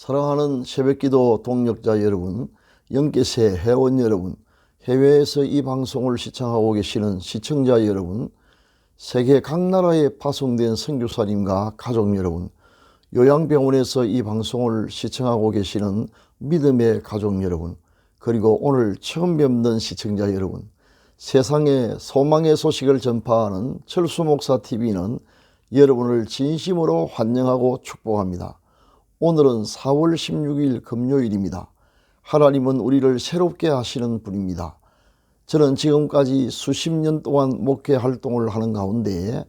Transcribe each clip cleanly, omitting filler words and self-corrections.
사랑하는 새벽기도 동역자 여러분, 영계세 회원 여러분, 해외에서 이 방송을 시청하고 계시는 시청자 여러분, 세계 각 나라에 파송된 선교사님과 가족 여러분, 요양병원에서 이 방송을 시청하고 계시는 믿음의 가족 여러분, 그리고 오늘 처음 뵙는 시청자 여러분, 세상에 소망의 소식을 전파하는 철수목사TV는 여러분을 진심으로 환영하고 축복합니다. 오늘은 4월 16일 금요일입니다. 하나님은 우리를 새롭게 하시는 분입니다. 저는 지금까지 수십 년 동안 목회 활동을 하는 가운데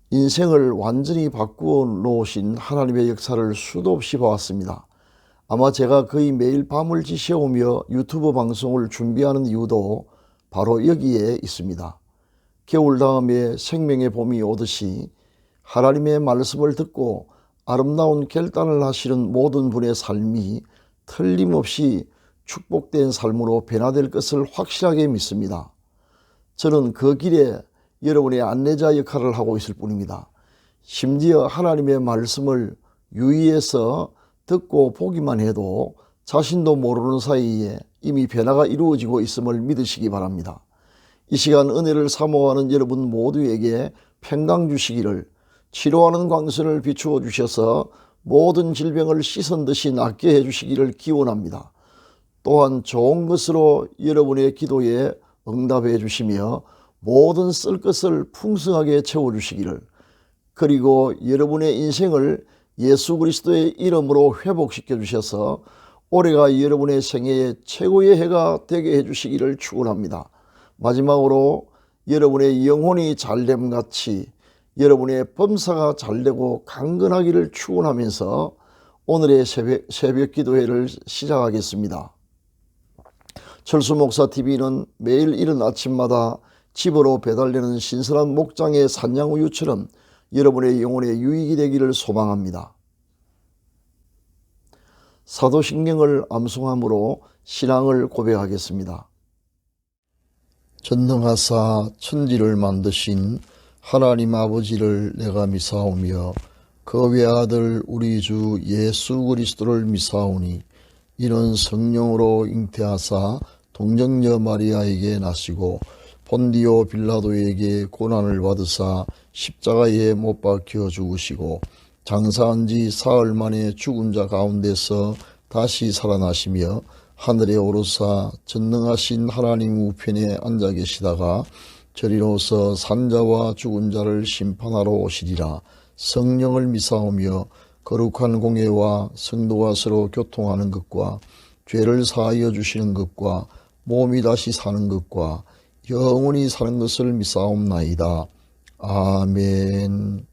인생을 완전히 바꾸어 놓으신 하나님의 역사를 수도 없이 봐왔습니다. 아마 제가 거의 매일 밤을 지새우며 유튜브 방송을 준비하는 이유도 바로 여기에 있습니다. 겨울 다음에 생명의 봄이 오듯이 하나님의 말씀을 듣고 아름다운 결단을 하시는 모든 분의 삶이 틀림없이 축복된 삶으로 변화될 것을 확실하게 믿습니다. 저는 그 길에 여러분의 안내자 역할을 하고 있을 뿐입니다. 심지어 하나님의 말씀을 유의해서 듣고 보기만 해도 자신도 모르는 사이에 이미 변화가 이루어지고 있음을 믿으시기 바랍니다. 이 시간 은혜를 사모하는 여러분 모두에게 평강 주시기를, 치료하는 광선을 비추어 주셔서 모든 질병을 씻은 듯이 낫게 해주시기를 기원합니다. 또한 좋은 것으로 여러분의 기도에 응답해 주시며 모든 쓸 것을 풍성하게 채워주시기를, 그리고 여러분의 인생을 예수 그리스도의 이름으로 회복시켜 주셔서 올해가 여러분의 생애의 최고의 해가 되게 해주시기를 축원합니다. 마지막으로 여러분의 영혼이 잘됨같이 여러분의 범사가 잘되고 강건하기를 축원하면서 오늘의 새벽 기도회를 시작하겠습니다. 철수목사TV는 매일 이른 아침마다 집으로 배달되는 신선한 목장의 산양우유처럼 여러분의 영혼의 유익이 되기를 소망합니다. 사도신경을 암송함으로 신앙을 고백하겠습니다. 전능하사 천지를 만드신 하나님 아버지를 내가 미사오며 그 외아들 우리 주 예수 그리스도를 미사오니, 이는 성령으로 잉태하사 동정녀 마리아에게 나시고 본디오 빌라도에게 고난을 받으사 십자가에 못 박혀 죽으시고 장사한 지 사흘 만에 죽은 자 가운데서 다시 살아나시며 하늘에 오르사 전능하신 하나님 우편에 앉아 계시다가 저리로서 산자와 죽은 자를 심판하러 오시리라. 성령을 미사오며 거룩한 공예와 성도가 서로 교통하는 것과 죄를 사하여 주시는 것과 몸이 다시 사는 것과 영원히 사는 것을 미사옵나이다. 아멘.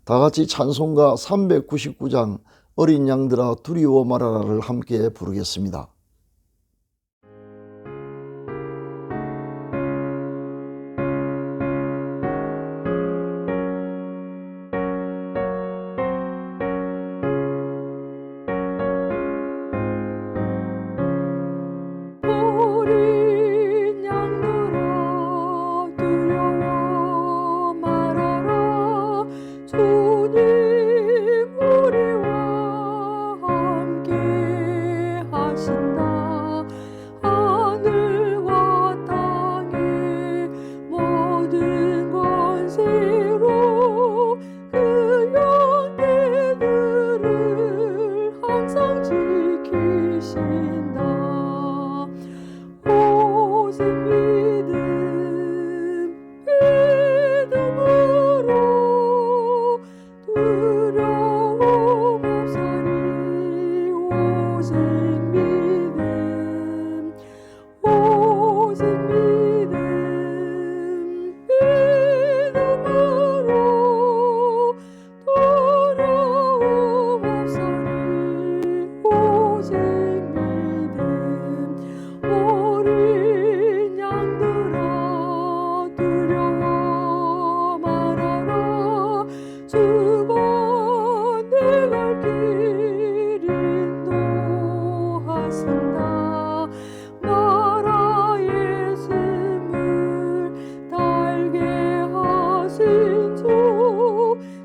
다같이 찬송가 399장 어린 양들아 두려워 말아라를 함께 부르겠습니다.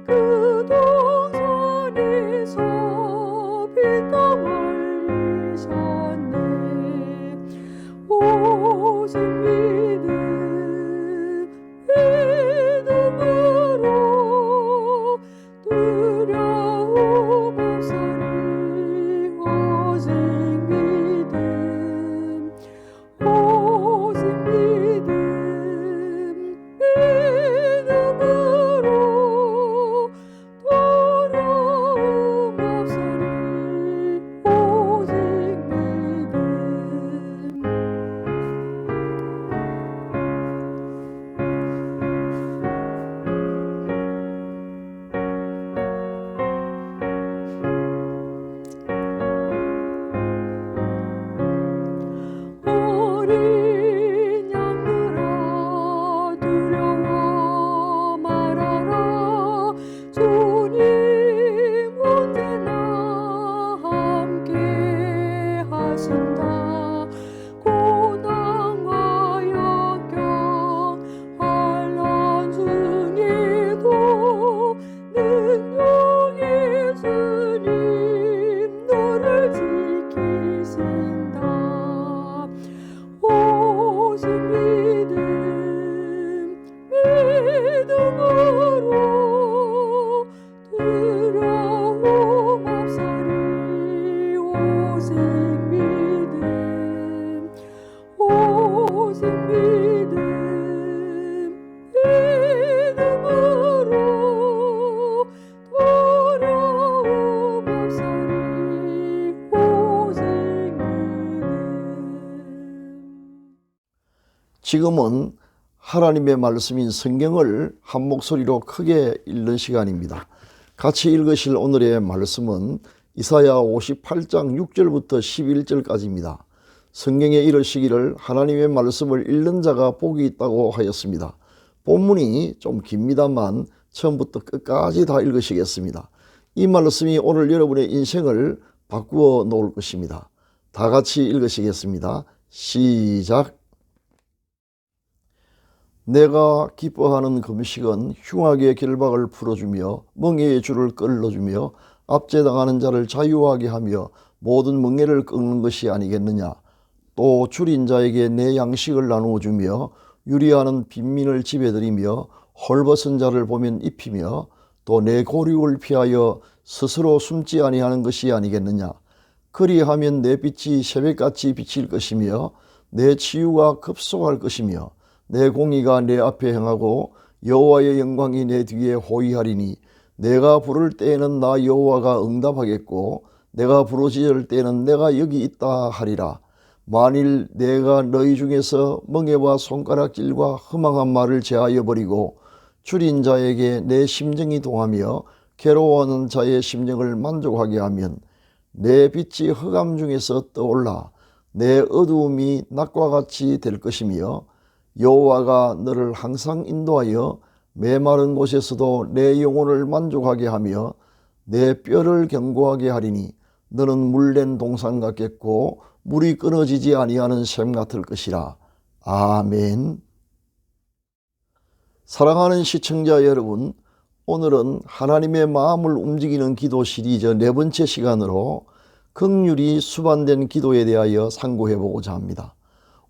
그 동산에 지금은 하나님의 말씀인 성경을 한 목소리로 크게 읽는 시간입니다. 같이 읽으실 오늘의 말씀은 이사야 58장 6절부터 11절까지입니다. 성경에 이르시기를 하나님의 말씀을 읽는 자가 복이 있다고 하였습니다. 본문이 좀 깁니다만 처음부터 끝까지 다 읽으시겠습니다. 이 말씀이 오늘 여러분의 인생을 바꾸어 놓을 것입니다. 다 같이 읽으시겠습니다. 시작. 내가 기뻐하는 금식은 흉악의 결박을 풀어주며 멍에의 줄을 끌어주며 압제당하는 자를 자유하게 하며 모든 멍에를 꺾는 것이 아니겠느냐. 또 줄인 자에게 내 양식을 나누어 주며 유리하는 빈민을 집에 들이며 헐벗은 자를 보면 입히며 또 내 고륙을 피하여 스스로 숨지 아니하는 것이 아니겠느냐. 그리하면 내 빛이 새벽같이 비칠 것이며 내 치유가 급속할 것이며 내 공의가 내 앞에 행하고 여호와의 영광이 내 뒤에 호위하리니 내가 부를 때에는 나 여호와가 응답하겠고 내가 부르짖을 때에는 내가 여기 있다 하리라. 만일 내가 너희 중에서 멍에와 손가락질과 허망한 말을 제하여 버리고 줄인 자에게 내 심정이 동하며 괴로워하는 자의 심정을 만족하게 하면 내 빛이 흑암 중에서 떠올라 내 어두움이 낮과 같이 될 것이며 여호와가 너를 항상 인도하여 메마른 곳에서도 내 영혼을 만족하게 하며 내 뼈를 견고하게 하리니 너는 물낸 동산 같겠고 물이 끊어지지 아니하는 샘 같을 것이라. 아멘. 사랑하는 시청자 여러분, 오늘은 하나님의 마음을 움직이는 기도 시리즈 4번째 시간으로 긍휼이 수반된 기도에 대하여 상고해보고자 합니다.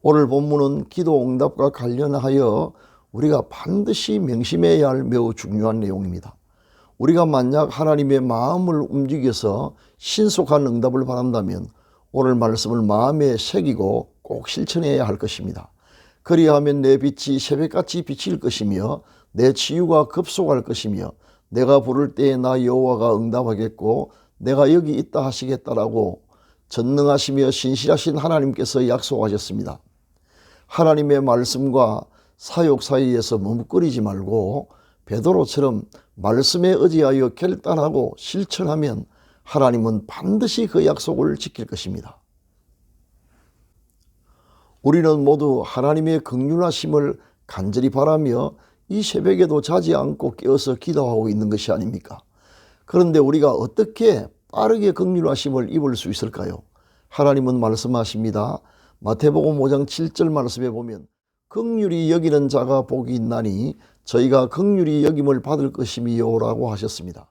오늘 본문은 기도 응답과 관련하여 우리가 반드시 명심해야 할 매우 중요한 내용입니다. 우리가 만약 하나님의 마음을 움직여서 신속한 응답을 바란다면 오늘 말씀을 마음에 새기고 꼭 실천해야 할 것입니다. 그리하면 내 빛이 새벽같이 비칠 것이며 내 치유가 급속할 것이며 내가 부를 때에 나 여호와가 응답하겠고 내가 여기 있다 하시겠다라고 전능하시며 신실하신 하나님께서 약속하셨습니다. 하나님의 말씀과 사역 사이에서 머뭇거리지 말고 베드로처럼 말씀에 의지하여 결단하고 실천하면 하나님은 반드시 그 약속을 지킬 것입니다. 우리는 모두 하나님의 긍휼하심을 간절히 바라며 이 새벽에도 자지 않고 깨어서 기도하고 있는 것이 아닙니까? 그런데 우리가 어떻게 빠르게 긍휼하심을 입을 수 있을까요? 하나님은 말씀하십니다. 마태복음 5장 7절 말씀에 보면 긍휼히 여기는 자가 복이 있나니 저희가 긍휼히 여김을 받을 것임이요 라고 하셨습니다.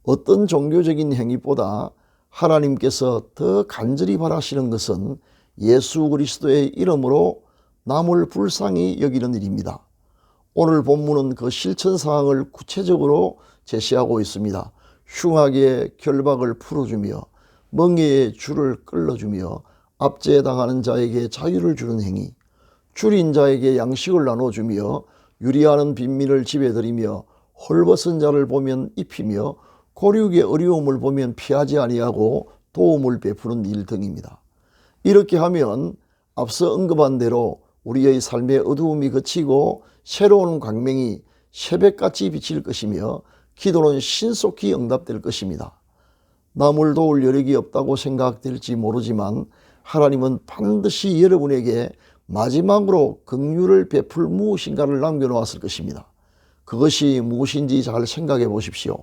어떤 종교적인 행위보다 하나님께서 더 간절히 바라시는 것은 예수 그리스도의 이름으로 남을 불쌍히 여기는 일입니다. 오늘 본문은 그 실천 사항을 구체적으로 제시하고 있습니다. 흉악의 결박을 풀어주며 멍에의 줄을 끌어주며 압제당하는 자에게 자유를 주는 행위, 줄인 자에게 양식을 나눠주며 유리하는 빈민을 집에 들이며 헐벗은 자를 보면 입히며 고륙의 어려움을 보면 피하지 아니하고 도움을 베푸는 일 등입니다. 이렇게 하면 앞서 언급한 대로 우리의 삶의 어두움이 그치고 새로운 광명이 새벽같이 비칠 것이며 기도는 신속히 응답될 것입니다. 남을 도울 여력이 없다고 생각될지 모르지만 하나님은 반드시 여러분에게 마지막으로 긍휼을 베풀 무엇인가를 남겨놓았을 것입니다. 그것이 무엇인지 잘 생각해 보십시오.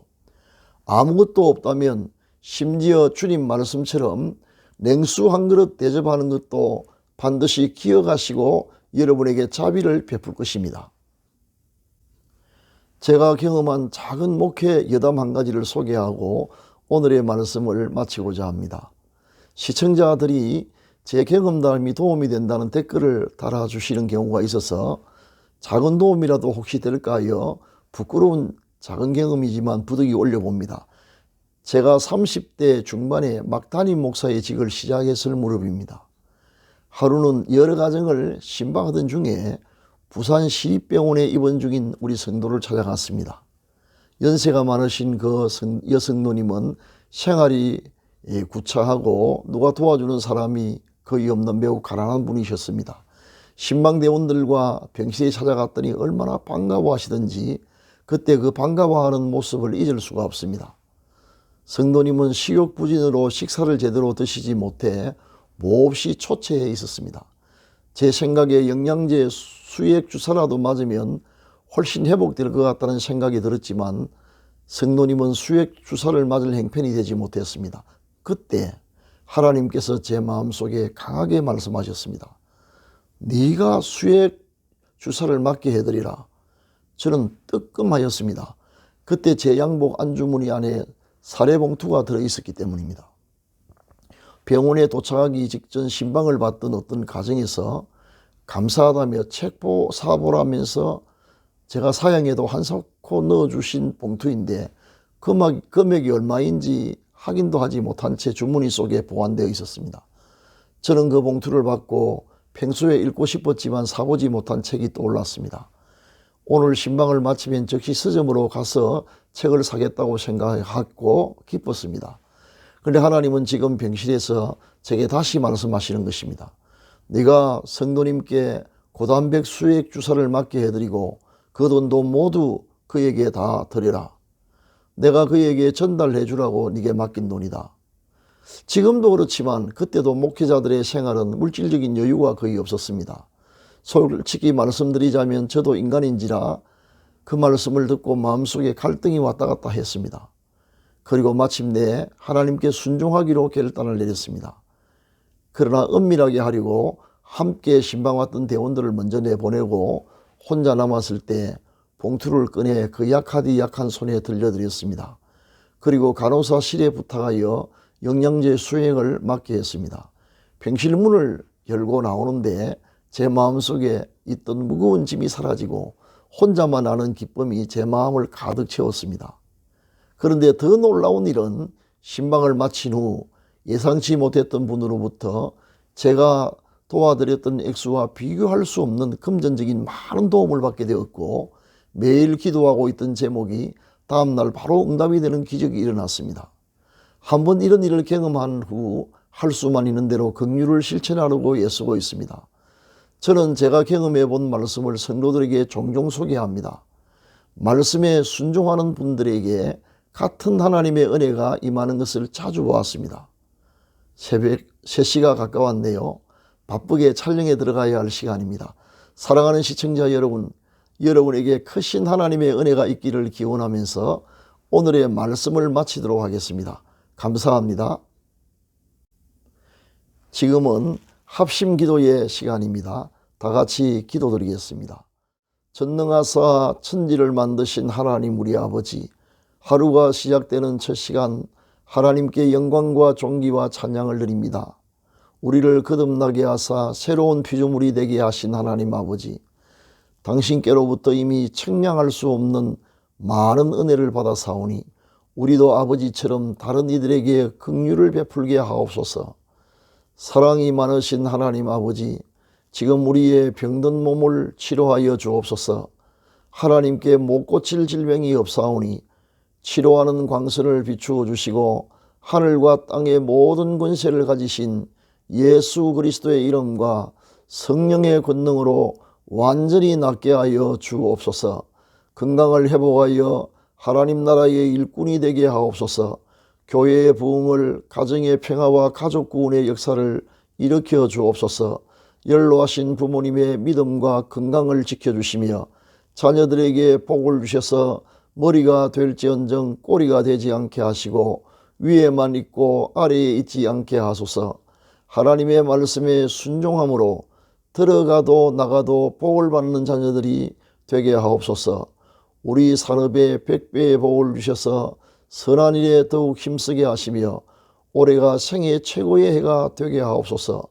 아무것도 없다면 심지어 주님 말씀처럼 냉수 한 그릇 대접하는 것도 반드시 기억하시고 여러분에게 자비를 베풀 것입니다. 제가 경험한 작은 목회 여담 한 가지를 소개하고 오늘의 말씀을 마치고자 합니다. 시청자들이 제 경험담이 도움이 된다는 댓글을 달아주시는 경우가 있어서 작은 도움이라도 혹시 될까요? 부끄러운 작은 경험이지만 부득이 올려봅니다. 제가 30대 중반에 막 담임 목사의 직을 시작했을 무렵입니다. 하루는 여러 가정을 신방하던 중에 부산 시립병원에 입원 중인 우리 성도를 찾아갔습니다. 연세가 많으신 그 여성노님은 생활이 구차하고 누가 도와주는 사람이 거의 없는 매우 가난한 분이셨습니다. 신방대원들과 병실에 찾아갔더니 얼마나 반가워하시던지 그때 그 반가워하는 모습을 잊을 수가 없습니다. 성도님은 식욕부진으로 식사를 제대로 드시지 못해 몹시 초췌해 있었습니다. 제 생각에 영양제 수액 주사라도 맞으면 훨씬 회복될 것 같다는 생각이 들었지만 성도님은 수액 주사를 맞을 형편이 되지 못했습니다. 그때 하나님께서 제 마음속에 강하게 말씀하셨습니다. 네가 수액 주사를 맞게 해드리라. 저는 뜨끔하였습니다. 그때 제 양복 안주머니 안에 사례봉투가 들어있었기 때문입니다. 병원에 도착하기 직전 신방을 받던 어떤 가정에서 감사하다며 책 사보라면서 제가 사양에도 한사코 넣어주신 봉투인데 금액이 얼마인지 확인도 하지 못한 채 주머니 속에 보관되어 있었습니다. 저는 그 봉투를 받고 평소에 읽고 싶었지만 사보지 못한 책이 떠올랐습니다. 오늘 신방을 마치면 즉시 서점으로 가서 책을 사겠다고 생각하고 기뻤습니다. 그런데 하나님은 지금 병실에서 제게 다시 말씀하시는 것입니다. 네가 성도님께 고단백 수액 주사를 맞게 해드리고 그 돈도 모두 그에게 다 드려라. 내가 그에게 전달해 주라고 네게 맡긴 돈이다. 지금도 그렇지만 그때도 목회자들의 생활은 물질적인 여유가 거의 없었습니다. 솔직히 말씀드리자면 저도 인간인지라 그 말씀을 듣고 마음속에 갈등이 왔다 갔다 했습니다. 그리고 마침내 하나님께 순종하기로 결단을 내렸습니다. 그러나 은밀하게 하려고 함께 신방 왔던 대원들을 먼저 내보내고 혼자 남았을 때 봉투를 꺼내 그 약하디 약한 손에 들려드렸습니다. 그리고 간호사실에 부탁하여 영양제 수행을 맡게 했습니다. 병실 문을 열고 나오는데 제 마음속에 있던 무거운 짐이 사라지고 혼자만 아는 기쁨이 제 마음을 가득 채웠습니다. 그런데 더 놀라운 일은 신방을 마친 후 예상치 못했던 분으로부터 제가 도와드렸던 액수와 비교할 수 없는 금전적인 많은 도움을 받게 되었고 매일 기도하고 있던 제목이 다음날 바로 응답이 되는 기적이 일어났습니다. 한번 이런 일을 경험한 후 할 수만 있는 대로 긍휼을 실천하려고 애쓰고 있습니다. 저는 제가 경험해 본 말씀을 성도들에게 종종 소개합니다. 말씀에 순종하는 분들에게 같은 하나님의 은혜가 임하는 것을 자주 보았습니다. 새벽 3시가 가까웠네요. 바쁘게 촬영에 들어가야 할 시간입니다. 사랑하는 시청자 여러분, 여러분에게 크신 하나님의 은혜가 있기를 기원하면서 오늘의 말씀을 마치도록 하겠습니다. 감사합니다. 지금은 합심기도의 시간입니다. 다 같이 기도드리겠습니다. 전능하사 천지를 만드신 하나님 우리 아버지, 하루가 시작되는 첫 시간 하나님께 영광과 존귀와 찬양을 드립니다. 우리를 거듭나게 하사 새로운 피조물이 되게 하신 하나님 아버지, 당신께로부터 이미 측량할 수 없는 많은 은혜를 받아 사오니 우리도 아버지처럼 다른 이들에게 긍휼을 베풀게 하옵소서. 사랑이 많으신 하나님 아버지, 지금 우리의 병든 몸을 치료하여 주옵소서. 하나님께 못 고칠 질병이 없사오니 치료하는 광선을 비추어 주시고 하늘과 땅의 모든 권세를 가지신 예수 그리스도의 이름과 성령의 권능으로 완전히 낫게 하여 주옵소서. 건강을 회복하여 하나님 나라의 일꾼이 되게 하옵소서. 교회의 부흥을, 가정의 평화와 가족 구원의 역사를 일으켜 주옵소서. 연로하신 부모님의 믿음과 건강을 지켜주시며 자녀들에게 복을 주셔서 머리가 될지언정 꼬리가 되지 않게 하시고 위에만 있고 아래에 있지 않게 하소서. 하나님의 말씀에 순종함으로 들어가도 나가도 복을 받는 자녀들이 되게 하옵소서. 우리 산업에 100배의 복을 주셔서 선한 일에 더욱 힘쓰게 하시며 올해가 생애 최고의 해가 되게 하옵소서.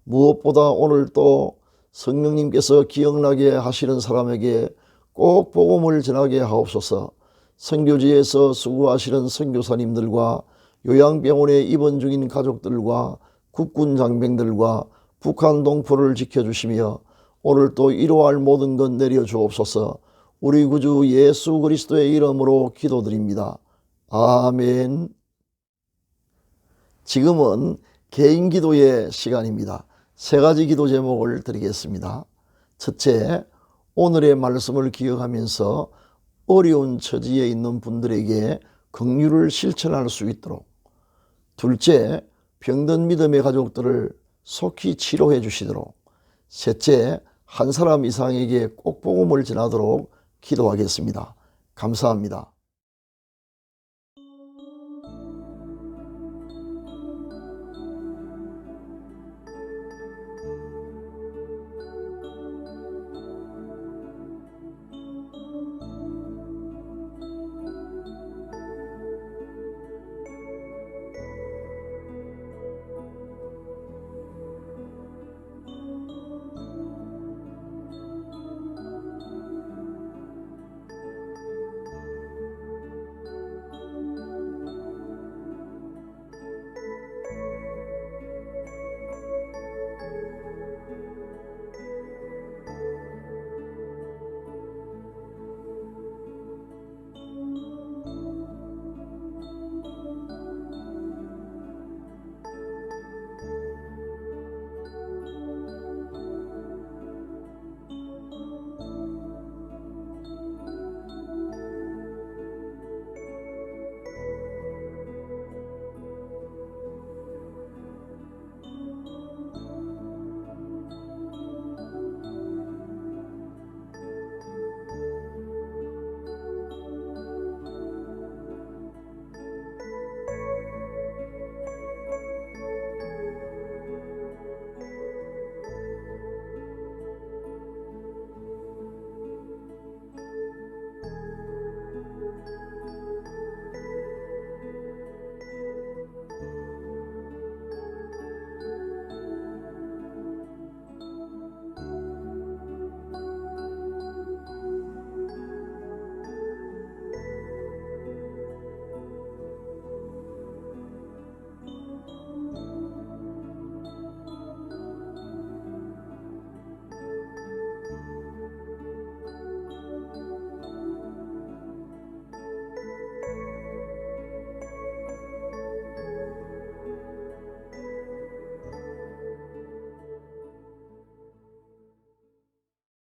무엇보다 오늘 또 성령님께서 기억나게 하시는 사람에게 꼭 복음을 전하게 하옵소서. 선교지에서 수고하시는 선교사님들과 요양병원에 입원 중인 가족들과 국군 장병들과 북한 동포를 지켜주시며 오늘 또 이루어할 모든 것 내려주옵소서. 우리 구주 예수 그리스도의 이름으로 기도드립니다. 아멘. 지금은 개인기도의 시간입니다. 세 가지 기도 제목을 드리겠습니다. 첫째, 오늘의 말씀을 기억하면서 어려운 처지에 있는 분들에게 긍휼을 실천할 수 있도록. 둘째, 병든 믿음의 가족들을 속히 치료해 주시도록. 셋째, 한 사람 이상에게 꼭 복음을 전하도록 기도하겠습니다. 감사합니다.